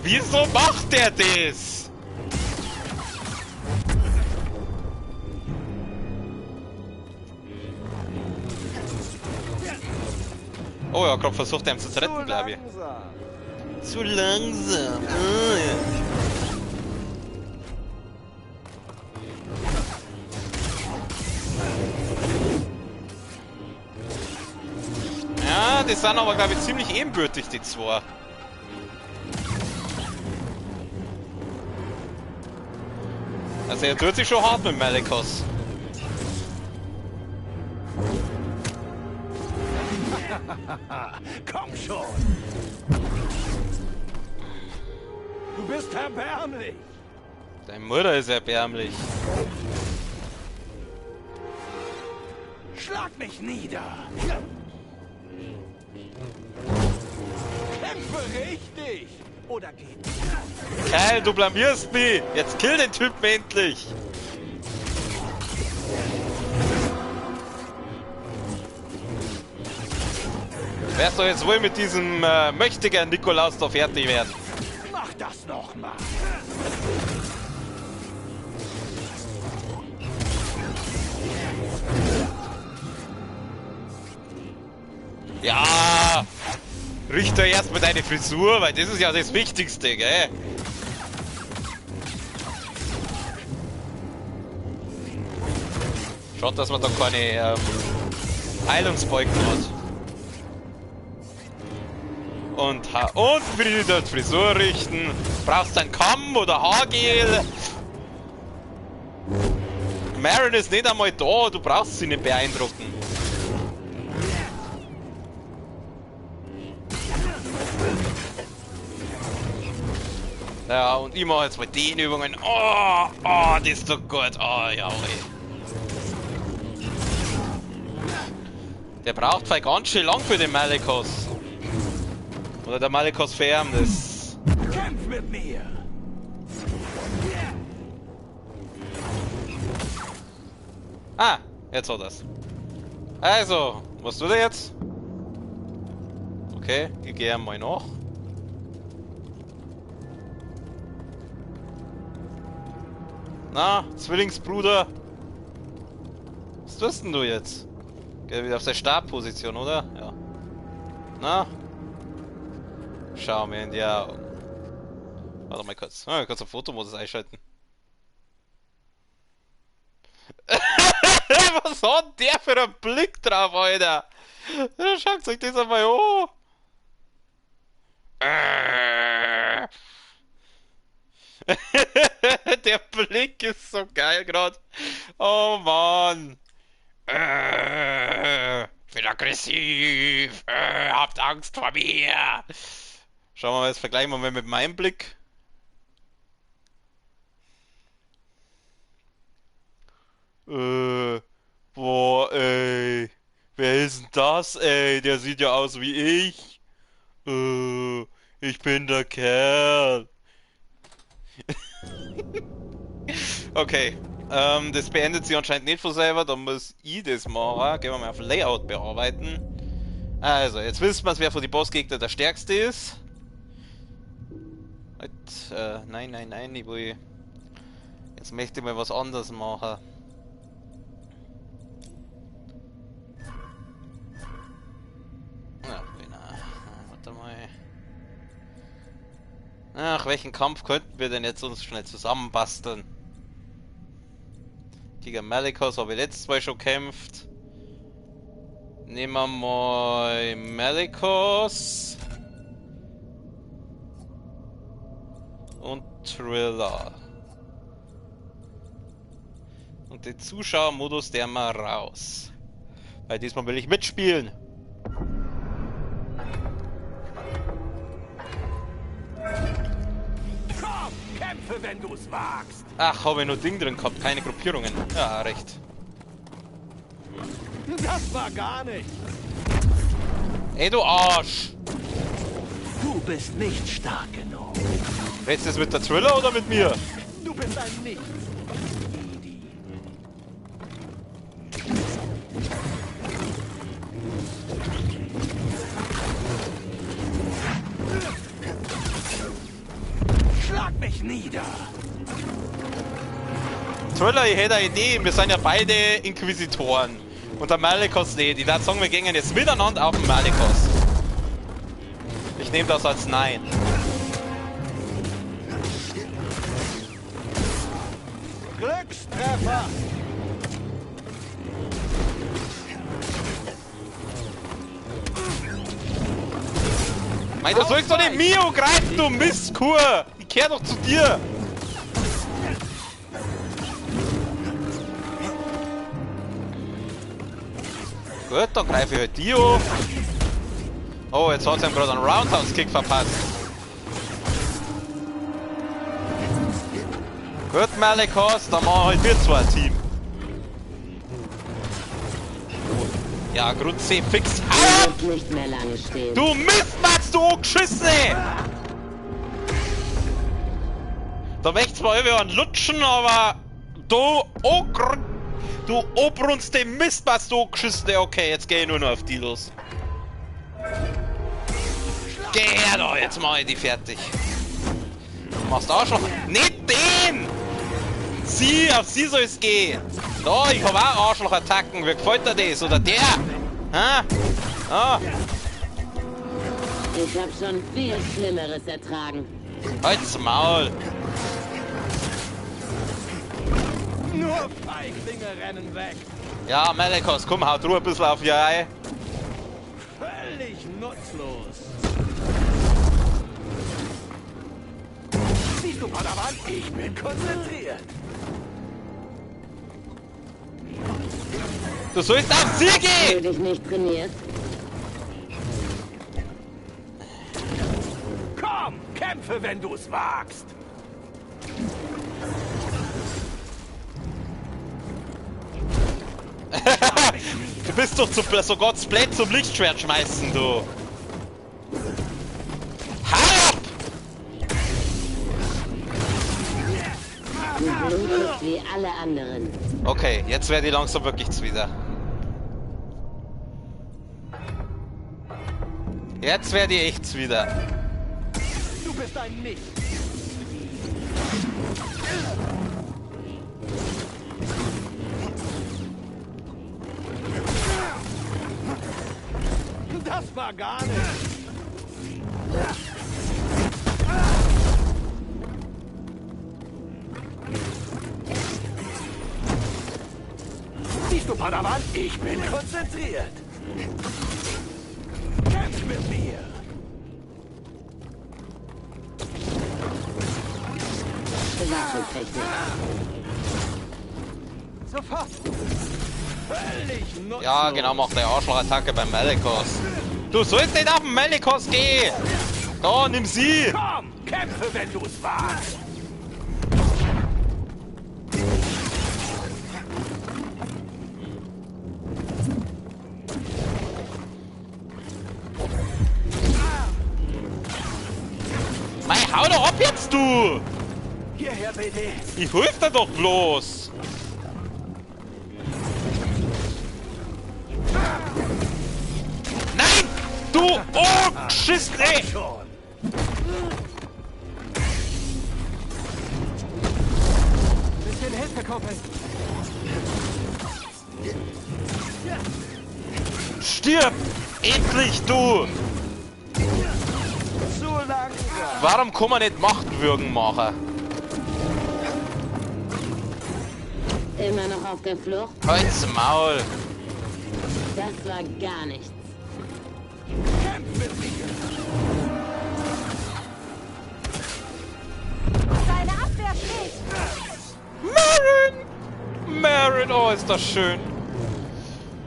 Wieso macht der das? Oh, ja, gerade versucht, ihn zu retten, glaube ich. Zu langsam. Oh, ja. Ja, die sind aber, glaube ich, ziemlich ebenbürtig, die zwei. Also er tut sich schon hart mit Malicos. Komm schon! Du bist erbärmlich! Deine Mutter ist erbärmlich. Schlag mich nieder! Kämpfe richtig! Oder geht nicht? Kyle, du blamierst mich! Jetzt kill den Typen endlich! Wärst du jetzt wohl mit diesem möchtegern Nikolaus da fertig werden? Mach das noch mal! Ja! Richte erstmal deine Frisur, weil das ist ja das Wichtigste, gell? Schaut, dass man da keine Heilungsbeugen hat. Und wieder die Frisur richten. Brauchst du einen Kamm oder Haargel? Merrin ist nicht einmal da, du brauchst sie nicht beeindrucken. Ja, und ich mache jetzt mal die Übungen. Oh, das ist doch gut. Oh, ja, ey. Der braucht vielleicht ganz schön lang für den Malicos. Oder der Malikos verärmt ist. Kämpf mit mir! Ah, jetzt war das. Also, was tut er jetzt? Okay, ich gehe mal nach. Na, Zwillingsbruder. Was tust denn du jetzt? Geh wieder auf der Startposition, oder? Ja. Na? Schau mir in die Augen. Warte mal kurz. Ah, kurz auf Fotomodus einschalten. Was hat der für einen Blick drauf, Alter? Schaut euch das einmal an. Der Blick ist so geil gerade. Oh Mann. Ich bin aggressiv. Habt Angst vor mir. Schauen wir mal, jetzt vergleichen wir mal mit meinem Blick. Boah, ey. Wer ist denn das, ey? Der sieht ja aus wie ich. Ich bin der Kerl. Okay. Das beendet sie anscheinend nicht von selber, dann muss ich das machen. Gehen wir mal auf Layout bearbeiten. Also, jetzt wissen wir, wer von den Bossgegner der stärkste ist. Nein, ich will... Jetzt möchte ich mal was anderes machen. Ja, warte mal. Ach, welchen Kampf könnten wir denn jetzt uns schnell zusammenbasteln? Gegen Malikos habe ich letztes Mal schon gekämpft. Nehmen wir mal Malikos. Und Thriller. Und den Zuschauermodus der mal raus. Weil diesmal will ich mitspielen. Komm, kämpfe, wenn du es wagst! Ach, habe ich nur Ding drin gehabt, keine Gruppierungen. Ja, recht. Das war gar nicht! Ey, du Arsch! Du bist nicht stark genug. Redest du jetzt mit der Thriller oder mit mir? Du bist ein Nichts. Schlag mich nieder! Thriller, ich hätte eine Idee, wir sind ja beide Inquisitoren. Und der Malikos nicht. Ich würde sagen, wir gehen jetzt miteinander auf den Malikos. Ich nehme das als Nein. Glückstreffer! Mein, du sollst doch nicht Mio greifen, du Mistkur! Ich kehr doch zu dir! Gut, dann greife ich halt die an. Oh, jetzt hat sie ihm gerade einen Roundhouse-Kick verpasst. Gut, Malikos, dann machen halt wir zwei ein Team. Ja, Grund C fix. Ah! Nicht mehr lange stehen. Du Mistmatz, du Angeschissene! Da möcht's mal über einen lutschen, aber du obrunste Mistmatz, du Angeschissene. Okay, jetzt geh ich nur noch auf die los. Geh her da, jetzt mach ich die fertig. Du machst Arschloch. Nicht den! Sie, auf sie soll es gehen. Da, ich hab auch Arschloch-Attacken. Wie gefällt dir das? Oder der? Ha? Ah. Ich hab schon viel Schlimmeres ertragen. Halt's Maul. Nur Feiglinge rennen weg! Ja, Malikos, komm, haut Ruhe ein bisschen auf die Reihe. Völlig nutzlos! Siehst du, Padawan? Ich bin konzentriert! Du sollst auf sie Hast gehen! du dich nicht trainiert? Komm, kämpfe, wenn du es wagst! Du bist doch sogar das Blät zum Lichtschwert schmeißen, du. Hab! Du blutest wie alle anderen. Okay, jetzt werde ich langsam wirklich wieder. Jetzt werde ich echt wieder. Du bist ein Nichts. Das war gar nicht. Siehst du, Padawan? Ich bin konzentriert. Kämpf mit mir. Waffentechnik. Sofort. Völlig nutzlos. Ja, genau, macht der Arschloch-Attacke beim Malicos. Du sollst nicht auf den Malicos gehen! Da, nimm sie! Komm, kämpfe, wenn du es wagst. Mei, hau doch ab jetzt, du! Hierher, bitte. Ich hilf dir doch bloß! Nein! Du! Oh! Schiss, ey! Schon. Bisschen Hilfe, Kumpel. Stirb! Endlich, du! Zu langsam. Warum kann man nicht Machtwürgen machen? Immer noch auf der Flucht? Halt's Maul! Das war gar nichts. Kämpf mit mir. Deine Abwehr steht! Marin! Marin, oh, ist das schön.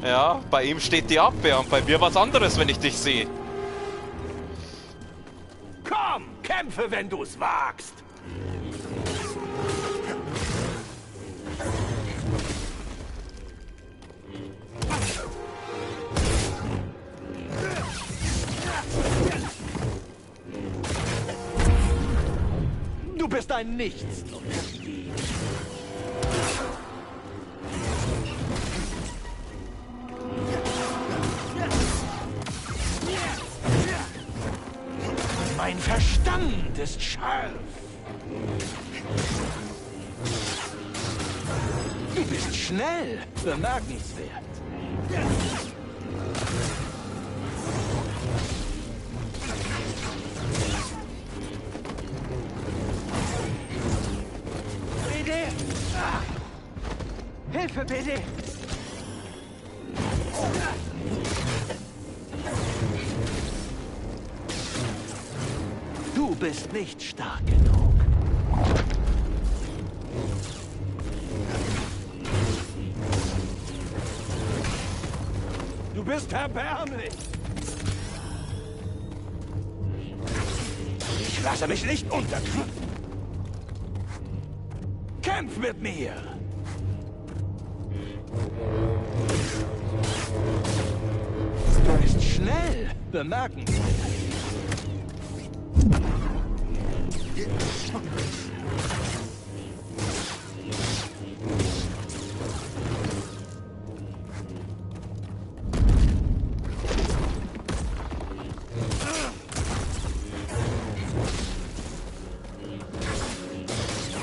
Ja, bei ihm steht die Abwehr und bei mir was anderes, wenn ich dich sehe. Komm, kämpfe, wenn du es wagst. Du bist ein Nichts. Mein Verstand ist scharf. Du bist schnell, bemerkenswert. BD! Ah. Hilfe, BD! Du bist nicht stark genug. Du bist erbärmlich. Ich lasse mich nicht unterkriegen. Kämpf mit mir. Du bist schnell, bemerkenswert.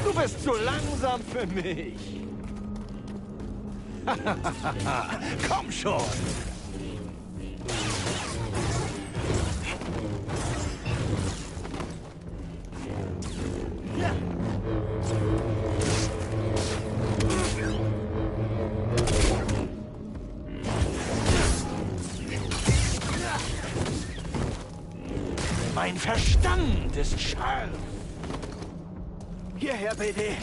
Du bist zu langsam für mich. Komm schon. Mein Verstand ist scharf. Hierher, BD.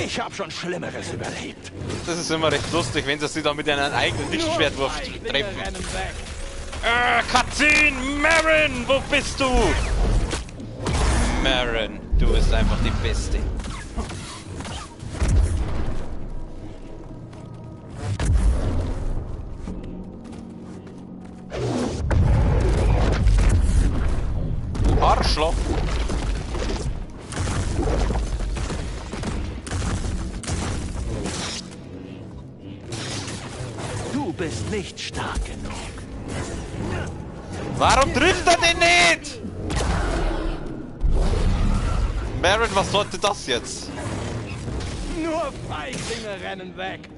Ich hab schon Schlimmeres überlebt. Das ist immer recht lustig, wenn sie sich da mit einem eigenen Lichtschwertwurf Feiglinge treffen. rennen weg. Cutscene! Marin, wo bist du? Marin, du bist einfach die Beste. Du Arschloch. Du bist nicht stark genug. Warum trifft er den nicht? Marin, was sollte das jetzt? Nur Feiglinge rennen weg.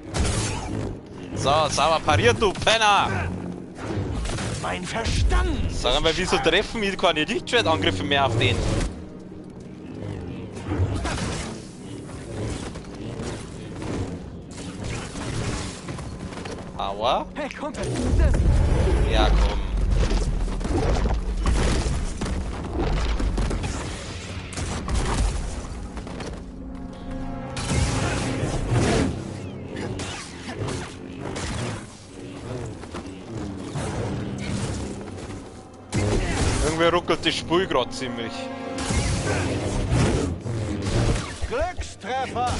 So, sauber pariert, du Penner! Mein Verstand. Sag mal, wieso treffen wir keine Lichtschwertangriffe mehr auf den? Aua. Hey, Kumpel, das... Ja, komm. Irgendwie ruckelt das Spiel gerade ziemlich. Glückstreffer.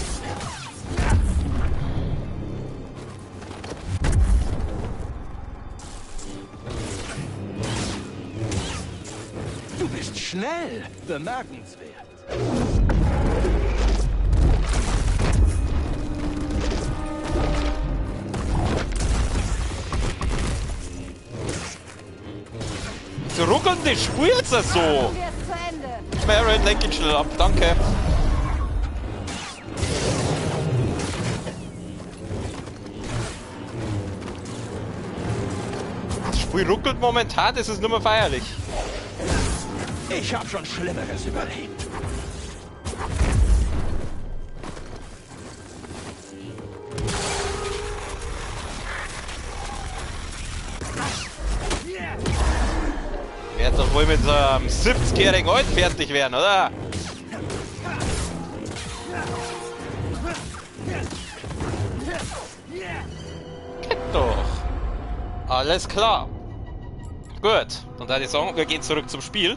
Du bist schnell. Bemerkenswert. So ruckeln das Spiel jetzt so. Marin, lenk ihn schnell ab, danke. Das Spiel ruckelt momentan, das ist nur mehr feierlich. Ich hab schon Schlimmeres überlebt. Wird doch wohl mit so einem 70-jährigen Alt fertig werden, oder? Geht doch. Alles klar. Gut, dann würde ich sagen, wir gehen zurück zum Spiel.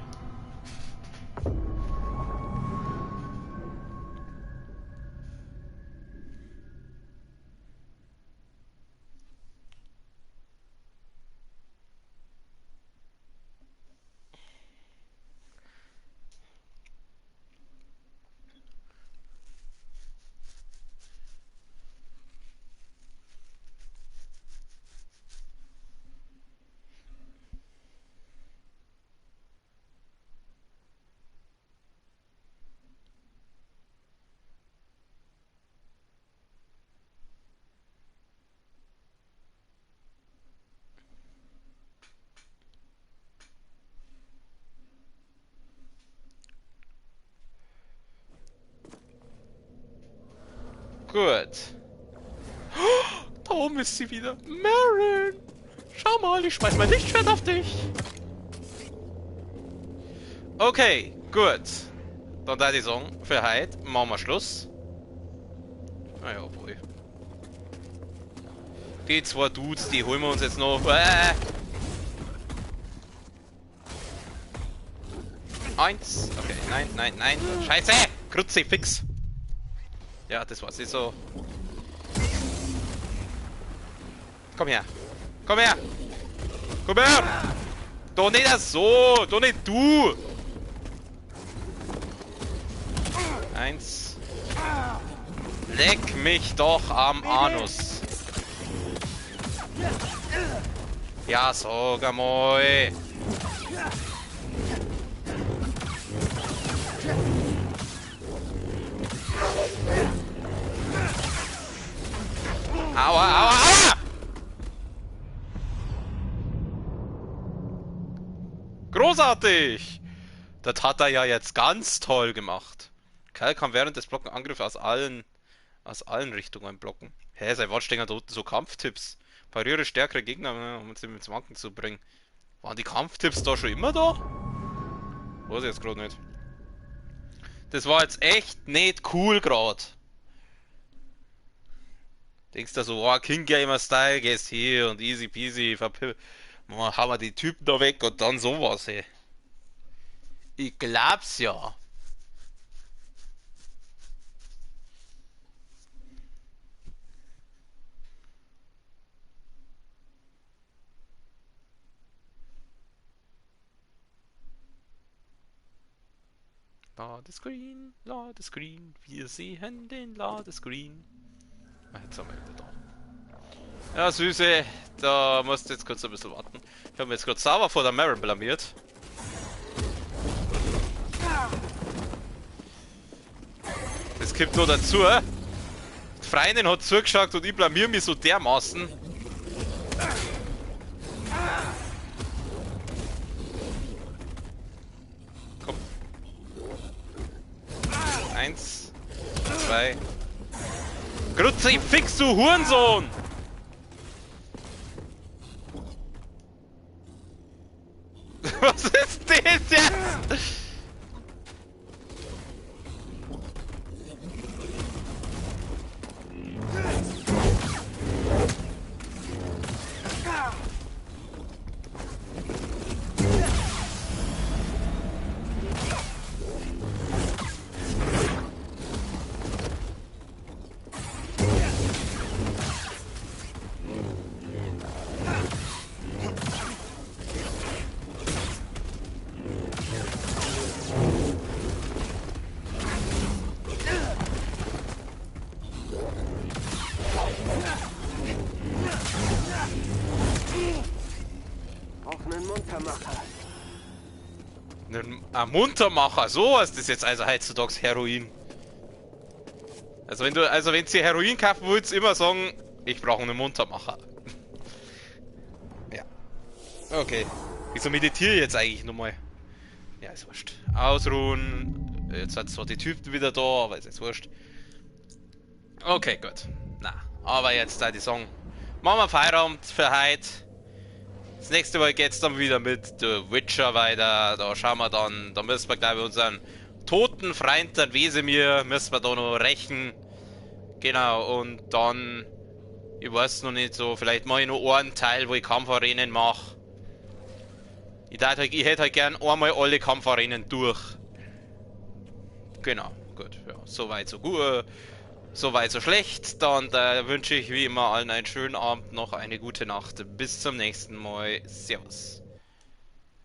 Gut. Da oben ist sie wieder. Marin! Schau mal, ich schmeiß mein Lichtschwert auf dich. Okay, gut. Dann würde ich sagen, für heute machen wir Schluss. Naja, obwohl. Die zwei Dudes, die holen wir uns jetzt noch. Eins. Okay, nein, nein, nein. Scheiße! Kruzifix! Ja, das war's nicht so. Komm her. Komm her. Komm her. Doch nicht das so. Doch nicht du. Eins. Leck mich doch am Anus. Ja, sag einmal. Aua, aua, aua! Großartig! Das hat er ja jetzt ganz toll gemacht. Kerl kann während des Blockenangriffs aus allen Richtungen blocken. Hä, sein Wortstänger da unten so Kampftipps. Pariere stärkere Gegner, um uns ins Wanken zu bringen. Waren die Kampftipps da schon immer da? Weiß ich jetzt gerade nicht. Das war jetzt echt nicht cool gerade. Denkst du so, oh, King Gamer Style, gehst hier und easy peasy, Mal haben wir die Typen da weg und dann sowas, ey. Ich glaub's ja. Ladescreen, Ladescreen, wir sehen den Ladescreen. Ah, jetzt haben wir wieder da. Ja, Süße, da musst du jetzt kurz ein bisschen warten. Ich habe mich jetzt gerade sauber vor der Maren blamiert. Das kommt nur dazu. Die Freundin hat zugeschaut und ich blamier mich so dermaßen. Komm. 1, 2. Grütze, fix, du Hurensohn! Was ist das jetzt? Ein Muntermacher, so ist das jetzt also heutzutage Heroin. Also wenn ihr Heroin kaufen wollt, immer sagen, ich brauche einen Muntermacher. Ja. Okay. Wieso meditiere ich jetzt eigentlich nochmal? Ja, ist wurscht. Ausruhen. Jetzt sind zwar die Typen wieder da, aber ist jetzt wurscht. Okay, gut. Na, aber jetzt da die Song. Machen wir Feierabend für heute. Das nächste Mal geht's dann wieder mit The Witcher weiter. Da schauen wir dann, da müssen wir glaube ich unseren toten Freund, den Wesemir, müssen wir da noch rächen. Genau, und dann, ich weiß noch nicht so, vielleicht mache ich noch einen Teil, wo ich Kampfarenen mache. Ich hätte halt gern einmal alle Kampfarenen durch. Genau, gut, ja, soweit so gut. Soweit so schlecht, dann wünsche ich wie immer allen einen schönen Abend, noch eine gute Nacht. Bis zum nächsten Mal. Servus.